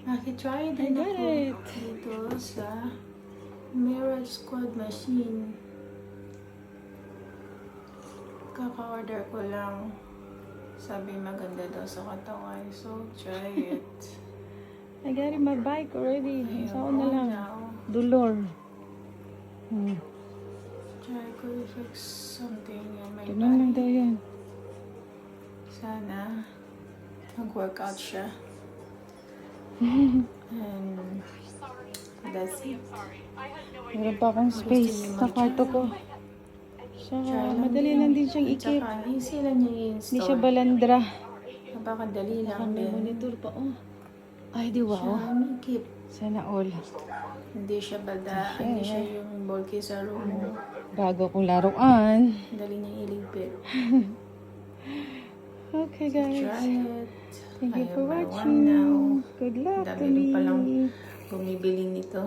Nakitry I din got ako it. dito sa Mirror Squad Machine. Kaka-order ko lang. Sabi maganda daw sa katawan. So, try it. I got in my bike already. Ayun, Saan na lang? now, Dulor. try ko i-fix something in my Ganun lang daw body. yan. Sana mag-workout siya. And that's it. Meron pa akong space sa kwarto ko. Siya, madali lang din siyang At ikip. saka, easy lang niya Hindi i-install. siya balandra. Napakadali lang May din. monitor pa, oh. Ay, di Siya wow. umikip. Sana all. Hindi siya bada. Hindi siya yung bulky sa room mo. Bago kong laruan. Dali niya iligpit. Okay, guys. Try it. Thank you I for have my one watching. now. Good luck to Dami rin palang me. bumibili nito.